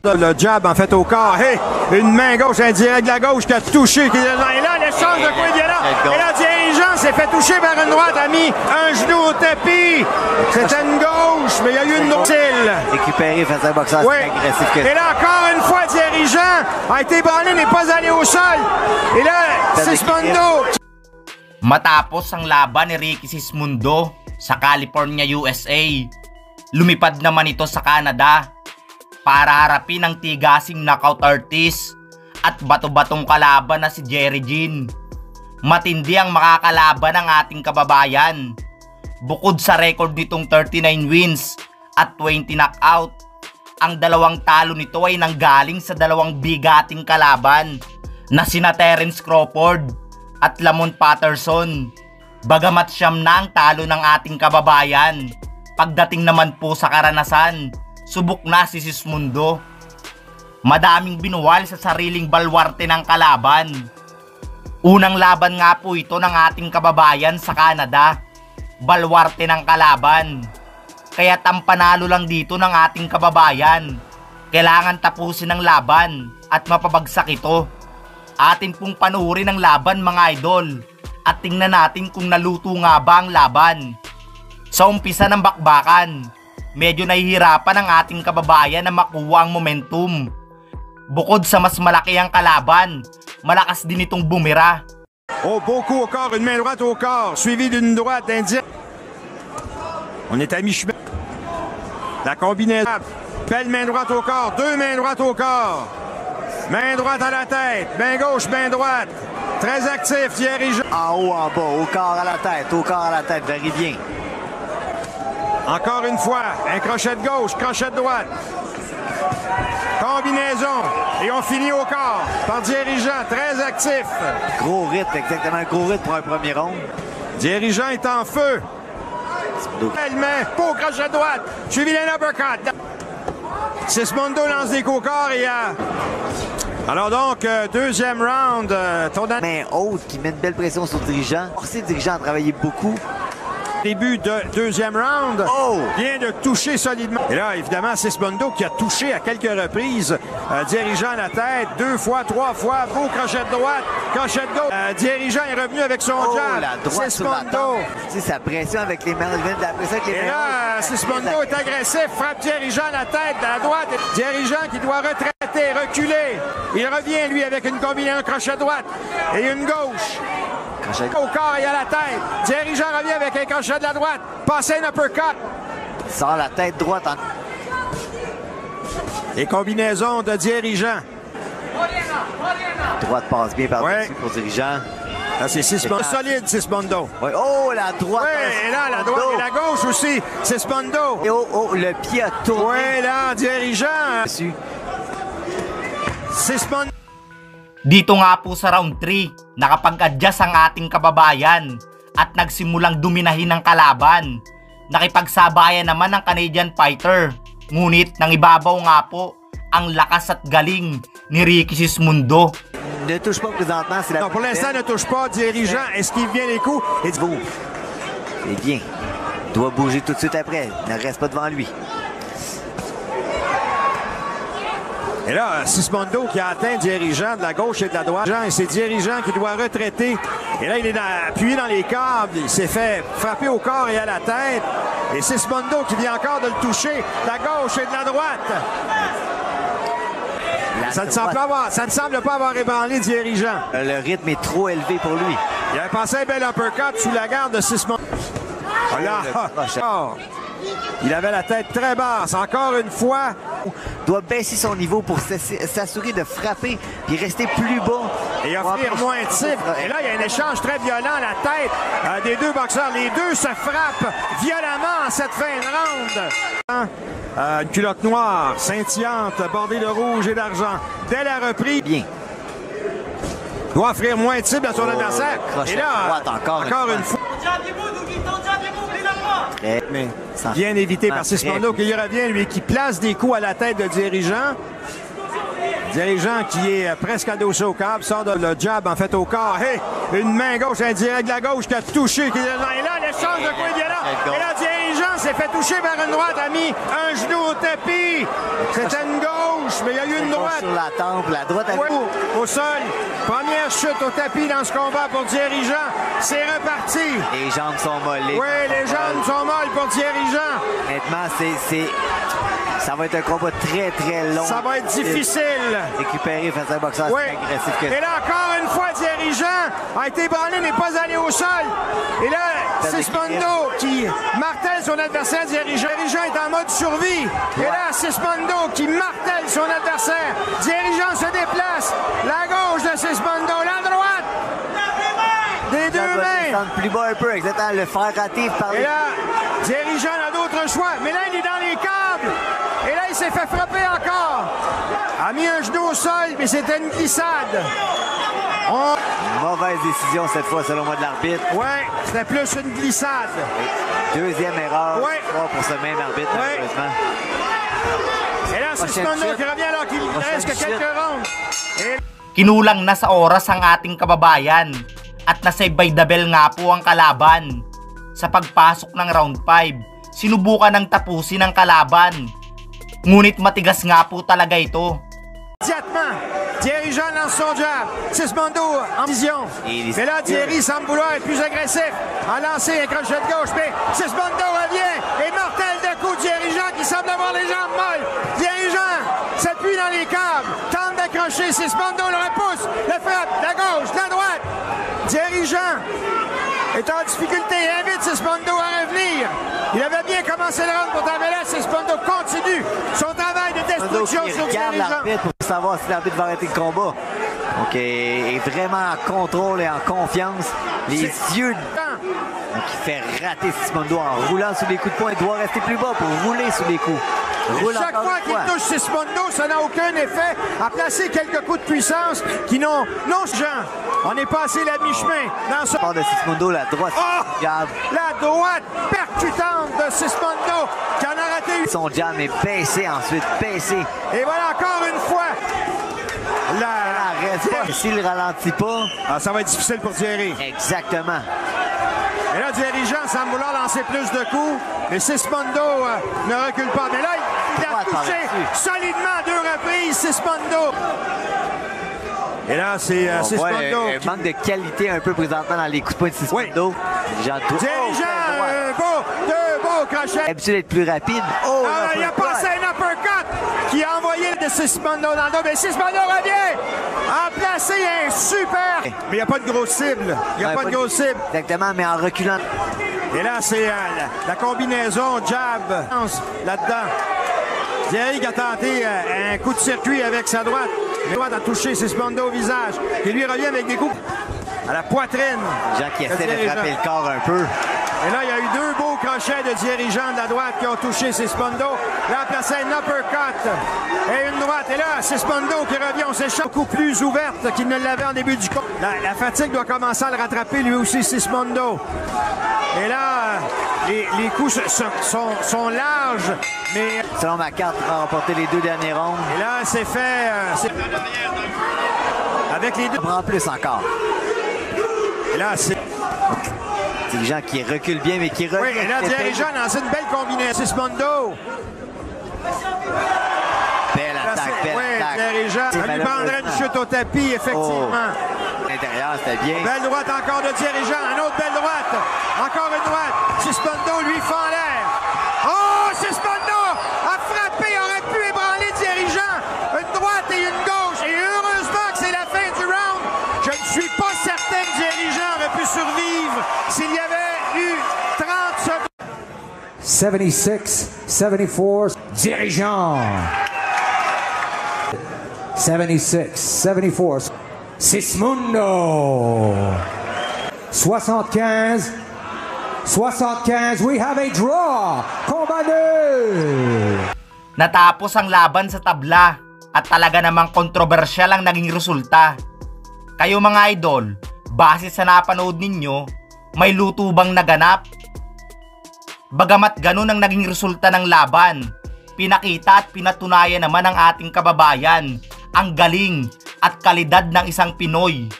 Le jab en fait au corps. Hey, une main gauche indirecte de la gauche qui a touché. Et là, l'échange de coups violent. Et là, dirigeant s'est fait toucher par une droite, a mis un genou au tapis. C'était une gauche, mais il y a eu une droite. Récupéré face à un boxeur agressif que... Et là, encore une fois, dirigeant a été ébranlé, n'est pas allé au sol. Et là, Sismondo. Matapos ang laban ni Ricky Sismondo sa California, USA, lumipad naman ito sa Canada para harapin ang tigasing knockout artist at bato-batong kalaban na si Jerry Jean. Matindi ang makakalaban ng ating kababayan. Bukod sa record nitong 39 wins at 20 knockout, ang dalawang talo nito ay nanggaling sa dalawang bigating kalaban na sina Terence Crawford at Lamont Patterson. Bagamat siyam na ang talo ng ating kababayan, pagdating naman po sa karanasan, subok na si Sismondo. Madaming binuwal sa sariling balwarte ng kalaban. Unang laban nga po ito ng ating kababayan sa Canada. Balwarte ng kalaban. Kaya't ang panalo lang dito ng ating kababayan, kailangan tapusin ang laban at mapabagsak ito. Atin pong panuorin ang laban mga idol at tingnan natin kung naluto nga ba ang laban. Sa umpisa ng bakbakan, medyo nahihirapan ang ating kababayan na makuha ang momentum. Bukod sa mas malaki ang kalaban, malakas din itong bumira. Oh, beau coup au corps, une main droite au corps, suivi d'une droite indirecte. On est à mi-chemin. La combinaison. Belle main droite au corps, deux mains droites au corps. Main droite à la tête, main gauche, main droite. Très actif, Thierry Jean. En haut, en bas, au corps à la tête, varie bien. Encore une fois, un crochet de gauche, crochet de droite. Combinaison. Et on finit au corps par Dirigeant, très actif. Gros rythme, exactement, gros rythme pour un premier round. Dirigeant est en feu. Belle main, beau crochet de droite, suivi d'un uppercut. Sismondo lance des coups au corps et alors donc, deuxième round. Main haute qui met une belle pression sur le dirigeant. Forcer le dirigeant à travailler beaucoup. Début de deuxième round, vient de toucher solidement. Et là, évidemment, Sismondo qui a touché à quelques reprises, dirigeant la tête, 2 fois, 3 fois, beau crochet de droite, crochet de gauche. Dirigeant est revenu avec son jab. La droite Sismondo. C'est sa pression avec les mains, la pression avec les mains. Et là, Sismondo est agressif, frappe dirigeant la tête, à la droite. Dirigeant qui doit retraiter, reculer. Il revient, lui, avec une combinaison crochet droite et une gauche. Au corps et à la tête. Dirigeant revient avec un crochet de la droite. Passé un uppercut. Sort la tête droite. Et combinaison de dirigeant. Droite passe bien par-dessus pour dirigeant. Là, c'est Sismondo. Solide, Sismondo. Ouais. Oh, la droite. Oui, et là, la droite et la gauche aussi. Sismondo. Et le pied a tourné. Oui, là, dirigeant. Sismondo. Dito nga po sa round 3, nakapag-adjust ang ating kababayan at nagsimulang duminahin ng kalaban. Nakipagsabayan naman ang Canadian fighter, ngunit nang ibabaw nga po ang lakas at galing ni Ricky Sismondo. Ne touche pas présentement, c'est la... Non, pour l'instant, ne touche pas. Dirigeant, esquive bien les coups. Et... C'est bien. Il doit bouger tout de suite après. Ne reste pas devant lui. Et là, Sismondo qui a atteint Dirigeant de la gauche et de la droite. Et c'est Dirigeant qui doit retraiter. Et là, il est appuyé dans les câbles. Il s'est fait frapper au corps et à la tête. Et Sismondo qui vient encore de le toucher de la gauche et de la droite. Ça ne semble pas avoir ébranlé Dirigeant. Le rythme est trop élevé pour lui. Il avait passé un bel uppercut sous la garde de Sismondo. Il avait la tête très basse. Encore une fois. Doit baisser son niveau pour s'assurer de frapper puis rester plus bas. Et offrir moins de titres. Et là, il y a un échange très violent à la tête des deux boxeurs. Les deux se frappent violemment en cette fin de round. Une culotte noire, scintillante, bordée de rouge et d'argent. Dès la reprise. Bien. Doit offrir moins de titres à son adversaire. Et là, encore une fois. Mais bien évité par Sismondo qui y revient, lui, qui place des coups à la tête de Dirigeant. Dirigeant qui est presque adossé au câble, sort de le jab en fait au corps. Hey, une main gauche, un direct de la gauche qui a touché. Et là, l'échange de coups est violent. Et là, Dirigeant s'est fait toucher par une droite, a mis un genou au tapis. C'était une gauche, mais il y a eu une droite. Sur la tempe, la droite à au sol. Première chute au tapis dans ce combat pour Dirigeant. C'est reparti. Les jambes sont molles. Oui, les jambes sont molles pour Dirigeant. Honnêtement, ça va être un combat très, très long. Ça va être difficile. Récupérer face à un boxeur oui. agressif que et là, encore une fois, Dirigeant a été branlé, n'est pas allé au sol. Et là, Sismondo qui martèle son adversaire. Dirigeant est en mode survie. Et là, Sismondo qui martèle son adversaire. Dirigeant se déplace. La gauche de Sismondo, la droite des deux mains. Plus bas un peu, exactement, le fer raté par Et là, Dirigeant n'a d'autre choix. Mais là, il est dans les câbles. Et là, il s'est fait frapper encore. A mis un genou au sol, mais c'était une glissade. Mauvaise décision cette fois, selon moi, de l'arbitre. Oui, c'était plus une glissade. Deuxième erreur pour ce même arbitre, malheureusement. Et là, c'est Sismondo qui revient alors qu'il reste que quelques rounds. Kinulang na sa oras ang ating kababayan at na-save by the bell nga po ang kalaban. Sa pagpasok ng round 5, sinubukan ng tapusin ang kalaban. Ngunit matigas nga po talaga ito. Immédiatement, Dirigeant lance son jab. Sismondo en vision. Mais là, Thierry semble vouloir être plus agressif. A lancé un crochet de gauche, mais Sismondo revient et mortel de coup. Dirigeant qui semble avoir les jambes molles. Dirigeant s'appuie dans les câbles, tente d'accrocher. Sismondo le repousse, le frappe, la gauche, la droite. Dirigeant est en difficulté, invite Sismondo à revenir. Il avait bien commencé le round pour Tabella. Sismondo continue son travail de destruction sur Dirigeant. Pour savoir si l'arbitre va arrêter le combat. Donc, il est vraiment en contrôle et en confiance. Les yeux. Donc, il fait rater Sismondo en roulant sous les coups de poing. Il doit rester plus bas pour rouler sous les coups. Chaque fois qu'il touche Sismondo, ça n'a aucun effet. A placé quelques coups de puissance qui n'ont... Non, Jean, on est passé la mi-chemin dans ce... Part de Sismondo, la droite. La droite percutante de Sismondo qui en a raté une. Son jab est baissé ensuite, baissé. Et voilà encore une fois. S'il ne ralentit pas... ça va être difficile pour Thierry. Exactement. Et là, Dirigeant semble vouloir lancer plus de coups. Mais Sismondo ne recule pas. Mais là, il a touché solidement à 2 reprises, Sismondo. Et là, c'est Sismondo. Un manque de qualité un peu présentement dans les coups de poing de Sismondo. Oui. Dirigeant, deux beaux crochets. Habitué d'être plus rapide. Il a passé un uppercut qui a envoyé de Sismondo dans le dos. Mais Sismondo revient. A placé un super. Mais il n'y a pas de grosse cible. Il n'y a pas de grosse cible. Exactement, mais en reculant. Et là, c'est la combinaison jab là-dedans. Thierry qui a tenté un coup de circuit avec sa droite. La droite a touché Sismondo au visage. Et lui revient avec des coups à la poitrine. Jean qui essaie de frapper le corps un peu. Et là, il y a eu 2 beaux crochets de Dirigeant de la droite qui ont touché Sismondo. Là, on a placé un uppercut et une droite. Et là, Sismondo qui revient, on s'échappe beaucoup plus ouverte qu'il ne l'avait en début du combat. La fatigue doit commencer à le rattraper, lui aussi, Sismondo. Et là, les coups sont larges, mais... Selon ma carte, il va remporter les 2 derniers rounds. Et là, c'est fait... avec les 2... Il prend plus encore. Et là, c'est... Dirigeant qui recule bien, mais qui recule. Oui, et là, Dirigeant lance une belle combinaison. Sismondo. Belle attaque, belle attaque. Dirigeant. Ça lui prendrait une chute au tapis, effectivement. L'intérieur, c'était bien. Belle droite encore de Dirigeant. Une autre belle droite. Encore une droite. Sismondo lui fend l'air. Oh, Sismondo a frappé, aurait pu ébranler Dirigeant. Une droite et une gauche. Et heureusement que c'est la fin du round. Je ne suis pas certain que Dirigeant aurait pu survivre s'il y avait eu 30 secondes. 76, 74, Dirigeant. 76, 74, Sismondo. 75, 75, we have a draw. Combat 2. Natapos ang laban sa tabla at talaga namang kontrobersyal ang naging resulta. Kayo mga idol, base sa napanood ninyo, may luto bang naganap? Bagamat ganun ang naging resulta ng laban, pinakita at pinatunayan naman ng ating kababayan ang galing at kalidad ng isang Pinoy